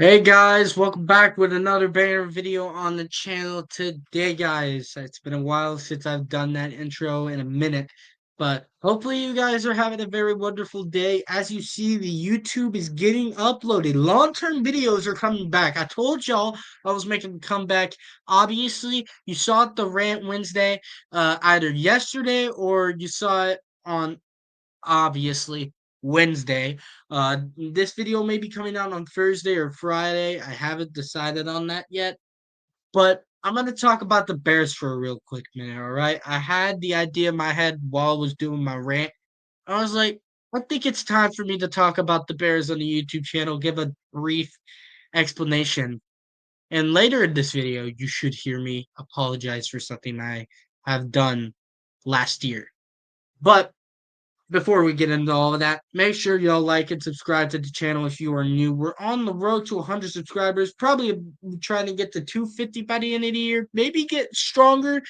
Hey guys, welcome back with another banger video on the channel today, guys. It's been a while since I've done that intro in a minute, but hopefully you guys are having a very wonderful day. As you see, the YouTube is getting uploaded. Long-term videos are coming back. I told y'all I was making a comeback. Obviously, you saw it the Rant Wednesday, either yesterday or you saw it on obviously Wednesday. This video may be coming out on Thursday or Friday. I haven't decided on that yet, but I'm going to talk about the Bears for a real quick minute, all right? I had the idea in my head while I was doing my rant. I was like, I think it's time for me to talk about the Bears on the YouTube channel, give a brief explanation. And later in this video, you should hear me apologize for something I have done last year. But before we get into all of that, make sure y'all like and subscribe to the channel if you are new. We're on the road to 100 subscribers, probably trying to get to 250 by the end of the year. Maybe get stronger,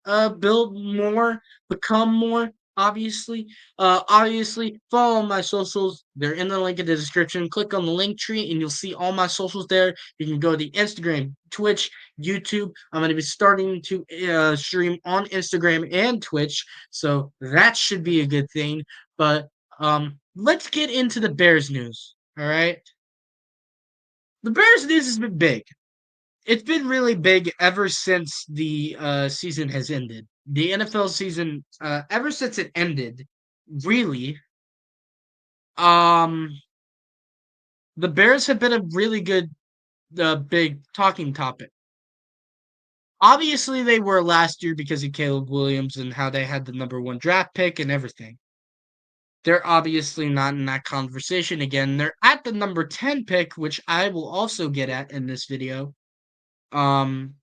build more, become more. Obviously, follow my socials. They're in the link in the description. Click on the link tree, and you'll see all my socials there. You can go to the Instagram, Twitch, YouTube. I'm going to be starting to stream on Instagram and Twitch, so that should be a good thing. But let's get into the Bears news. All right, the Bears news has been big. It's been really big ever since the season has ended. The NFL season, ever since it ended, really, um, the Bears have been a really good, big talking topic. Obviously, they were last year because of Caleb Williams and how they had the number one draft pick and everything. They're obviously not in that conversation again. They're at the number 10 pick, which I will also get at in this video. Um,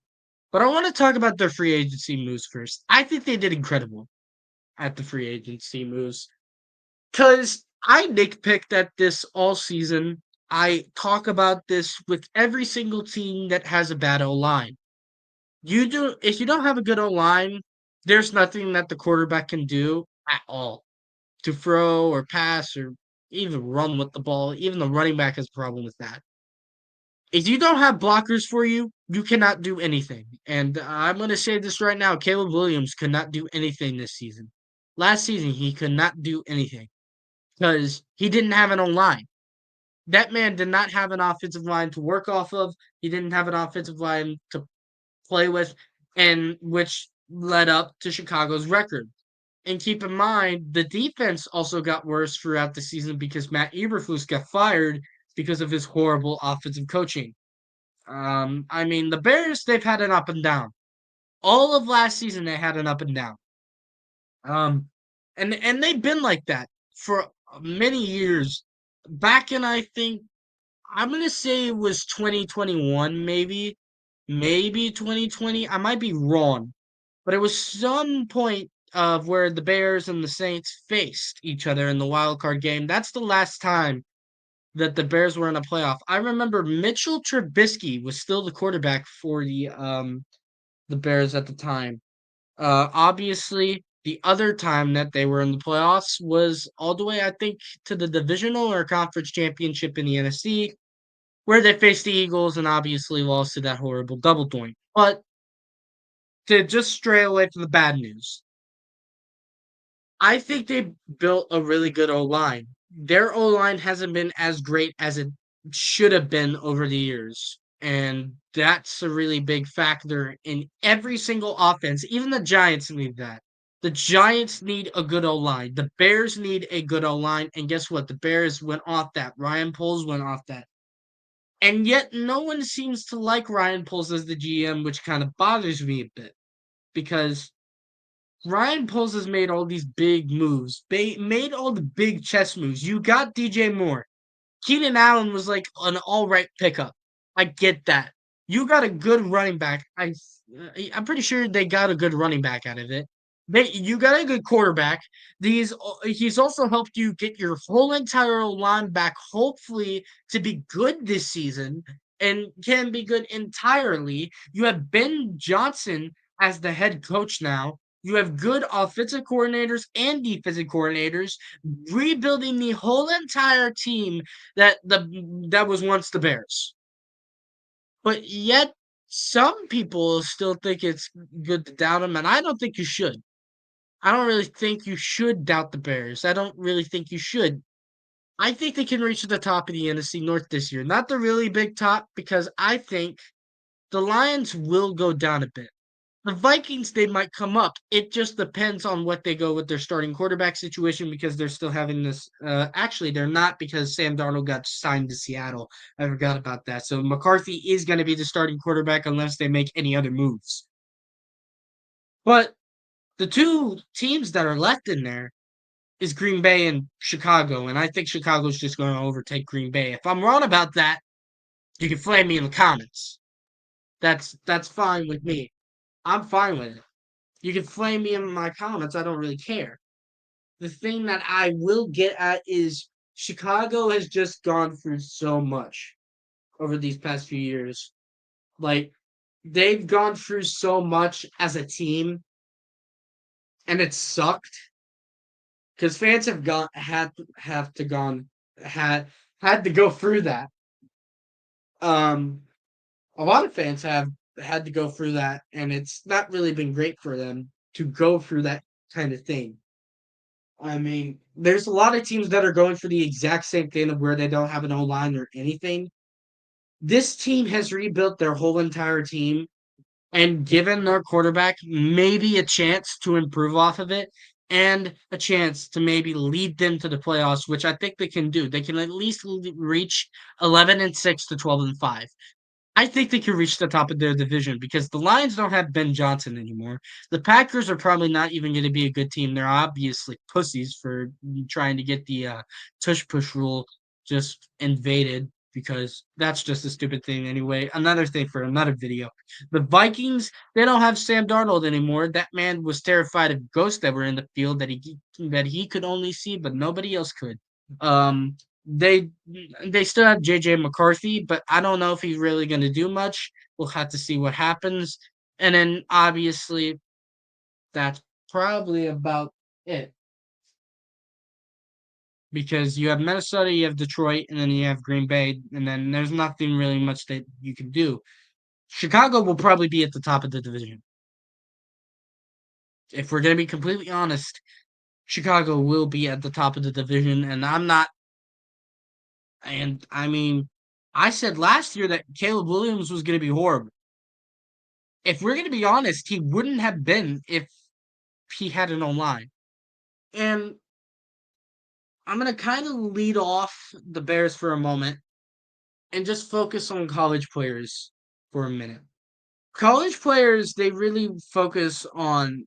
But I want to talk about their free agency moves first. I think they did incredible at the free agency moves because I nitpicked at this all season. I talk about this with every single team that has a bad O line. You do if you don't have a good O line, there's nothing that the quarterback can do at all to throw or pass or even run with the ball. Even the running back has a problem with that. If you don't have blockers for you, you cannot do anything. And I'm going to say this right now: Caleb Williams could not do anything this season. Last season, he could not do anything because he didn't have an own line. That man did not have an offensive line to work off of. He didn't have an offensive line to play with, and which led up to Chicago's record. And keep in mind, the defense also got worse throughout the season because Matt Eberflus got fired because of his horrible offensive coaching. I mean, the Bears, they've had an up and down. All of last season, they had an up and down. Um, and they've been like that for many years. Back in, I think, I'm gonna say it was 2021, maybe 2020. I might be wrong, but it was some point of where the Bears and the Saints faced each other in the wild card game. That's the last time that the Bears were in a playoff. I remember Mitchell Trubisky was still the quarterback for the Bears at the time. Obviously, the other time that they were in the playoffs was all the way, I think, to the divisional or conference championship in the NFC, where they faced the Eagles and obviously lost to that horrible double doink. But to just stray away from the bad news, I think they built a really good O line. Their O line hasn't been as great as it should have been over the years. And that's a really big factor in every single offense. Even the Giants need that. The Giants need a good O line. The Bears need a good O line. And guess what? The Bears went off that. Ryan Poles went off that. And yet, no one seems to like Ryan Poles as the GM, which kind of bothers me a bit because Ryan Poles has made all these big moves, made all the big chess moves. You got DJ Moore. Keenan Allen was like an all right pickup. I get that. You got a good running back. I'm pretty sure they got a good running back out of it. You got a good quarterback. He's also helped you get your whole entire line back, hopefully to be good this season and can be good entirely. You have Ben Johnson as the head coach now. You have good offensive coordinators and defensive coordinators rebuilding the whole entire team that was once the Bears. but yet some people still think it's good to doubt him, and I don't think you should. I don't really think you should doubt the Bears. I don't really think you should. I think they can reach the top of the NFC North this year. Not the really big top, because I think the Lions will go down a bit. The Vikings, they might come up. It just depends on what they go with their starting quarterback situation, because they're still having this. Actually, they're not, because Sam Darnold got signed to Seattle. I forgot about that. So McCarthy is going to be the starting quarterback unless they make any other moves. But the two teams that are left in there is Green Bay and Chicago, and I think Chicago's just going to overtake Green Bay. If I'm wrong about that, you can flame me in the comments. That's fine with me. I'm fine with it. You can flame me in my comments. I don't really care. The thing that I will get at is Chicago has just gone through so much over these past few years. Like, they've gone through so much as a team, and it sucked because fans have got had have to gone had had to go through that. Um, a lot of fans have had to go through that, and it's not really been great for them to go through that kind of thing. I mean, there's a lot of teams that are going for the exact same thing of where they don't have an O line or anything. This team has rebuilt their whole entire team and given their quarterback maybe a chance to improve off of it and a chance to maybe lead them to the playoffs, which I think they can do. They can at least reach 11-6 to 12-5. I think they can reach the top of their division because the Lions don't have Ben Johnson anymore. The Packers are probably not even going to be a good team. They're obviously pussies for trying to get the tush push rule just invaded, because that's just a stupid thing anyway. Another thing for another video. The Vikings, they don't have Sam Darnold anymore. That man was terrified of ghosts that were in the field that he could only see, but nobody else could. Um, they they still have JJ McCarthy, but I don't know if he's really going to do much. We'll have to see what happens. And then obviously that's probably about it, because you have Minnesota, you have Detroit, and then you have Green Bay, and then there's nothing really much that you can do. Chicago will probably be at the top of the division. If we're going to be completely honest, Chicago will be at the top of the division, and I'm not. And I mean, I said last year that Caleb Williams was going to be horrible. If we're going to be honest, he wouldn't have been if he had an online. And I'm going to kind of lead off the Bears for a moment and just focus on college players for a minute. College players, they really focus on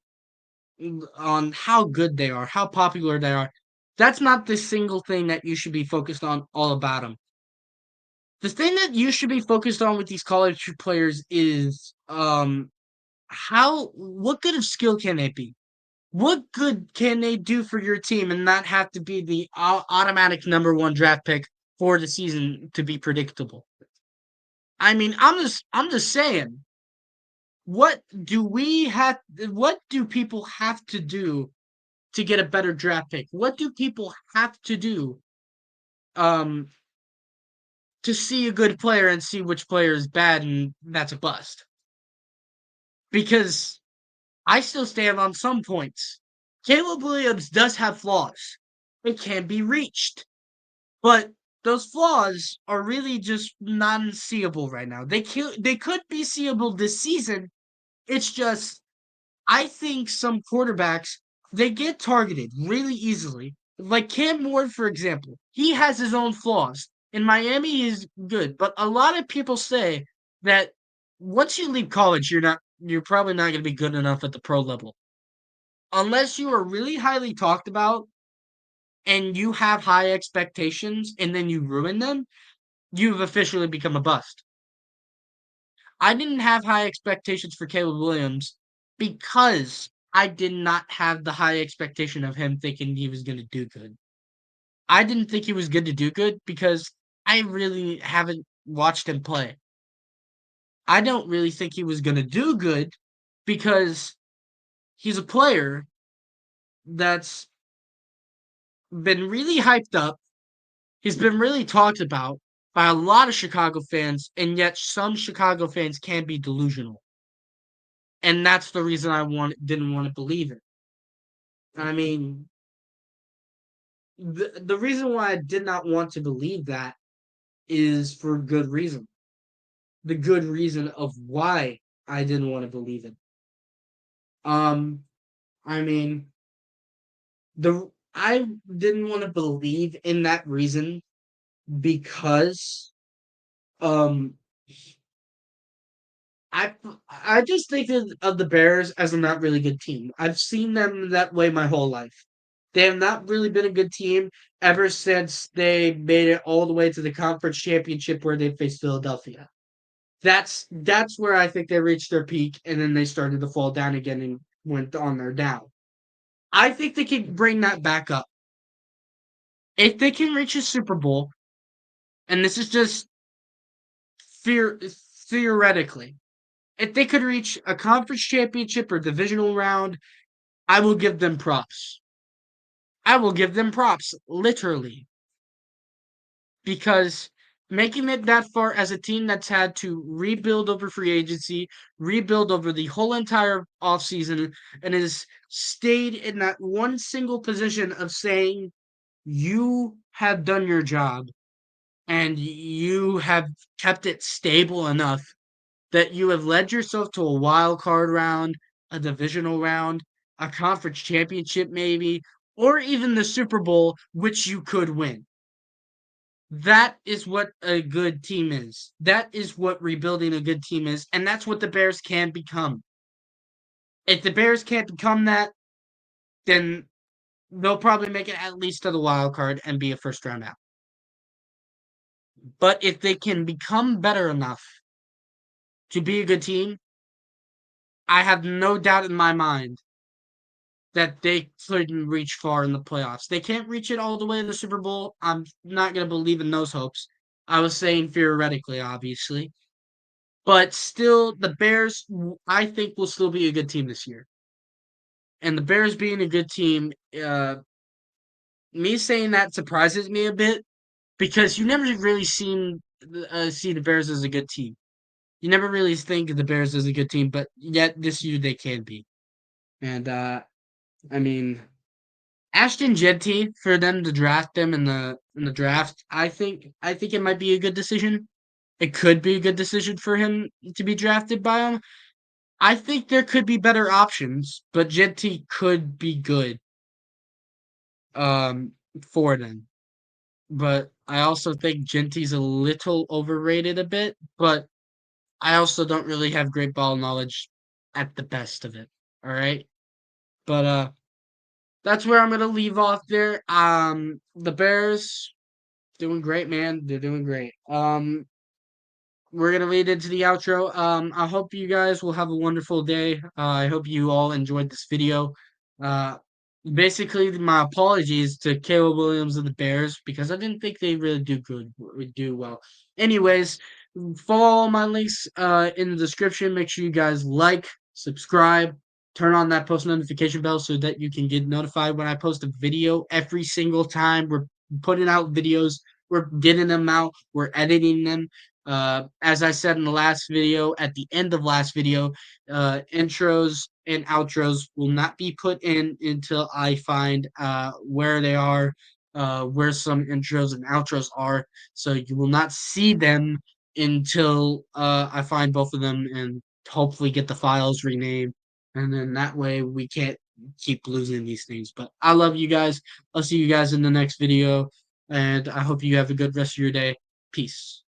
how good they are, how popular they are. That's not the single thing that you should be focused on all about them. The thing that you should be focused on with these college players is how what good of skill can they be? What good can they do for your team and not have to be the automatic number one draft pick for the season to be predictable? I mean, I'm just saying, what do we have? What do people have to do to get a better draft pick? What do people have to do um, to see a good player and see which player is bad and that's a bust? Because I still stand on some points. Caleb Williams does have flaws. It can be reached. But those flaws are really just non-seeable right now. They could be seeable this season. It's just I think some quarterbacks, they get targeted really easily. Like Cam Ward, for example, he has his own flaws. In Miami, he's good, but a lot of people say that once you leave college, you're probably not going to be good enough at the pro level unless you are really highly talked about and you have high expectations and then you ruin them. You've officially become a bust. I didn't have high expectations for Caleb Williams because I did not have the high expectation of him thinking he was going to do good. I didn't think he was good to do good because I really haven't watched him play. I don't really think he was going to do good because he's a player that's been really hyped up. He's been really talked about, by a lot of Chicago fans, and yet some Chicago fans can be delusional. And that's the reason didn't want to believe it. I mean, the reason why I did not want to believe that is for good reason. The good reason of why I didn't want to believe it. Um, I mean, the I didn't want to believe in that reason because um I I just think of the Bears as a not really good team. I've seen them that way my whole life. They have not really been a good team ever since they made it all the way to the conference championship where they faced Philadelphia. That's where I think they reached their peak, and then they started to fall down again and went on their down. I think they can bring that back up. If they can reach a Super Bowl, and this is just fear theoretically, if they could reach a conference championship or divisional round, I will give them props. I will give them props, literally, because making it that far as a team that's had to rebuild over free agency, rebuild over the whole entire offseason, and has stayed in that one single position of saying, you have done your job and you have kept it stable enough that you have led yourself to a wild card round, a divisional round, a conference championship, maybe, or even the Super Bowl, which you could win. That is what a good team is. That is what rebuilding a good team is, and that's what the Bears can become. If the Bears can't become that, then they'll probably make it at least to the wild card and be a first round out. But if they can become better enough to be a good team, I have no doubt in my mind that they couldn't reach far in the playoffs. They can't reach it all the way in the Super Bowl. I'm not going to believe in those hopes. I was saying theoretically, obviously. But still, the Bears, I think, will still be a good team this year. And the Bears being a good team, me saying that surprises me a bit because you never really see the Bears as a good team. You never really think of the Bears as a good team, but yet this year they can be. And I mean, Ashton Jeanty for them to draft them in the draft, I think it might be a good decision. It could be a good decision for him to be drafted by them. I think there could be better options, but Jeanty could be good um for them. But I also think Jeanty's a little overrated a bit, but I also don't really have great ball knowledge at the best of it. All right? But that's where I'm going to leave off there. The Bears doing great, man. They're doing great. We're gonna lead into the outro. I hope you guys will have a wonderful day. I hope you all enjoyed this video. Uh, basically, my apologies to Caleb Williams and the Bears because I didn't think they really would do well. Anyways, follow all my links in the description. Make sure you guys like, subscribe, turn on that post notification bell so that you can get notified when I post a video every single time. We're putting out videos. We're getting them out. We're editing them. As I said in the last video, at the end of last video, intros and outros will not be put in until I find where they are, where some intros and outros are. So you will not see them until I find both of them and hopefully get the files renamed. And then that way we can't keep losing these things. But I love you guys. I'll see you guys in the next video. And I hope you have a good rest of your day. Peace.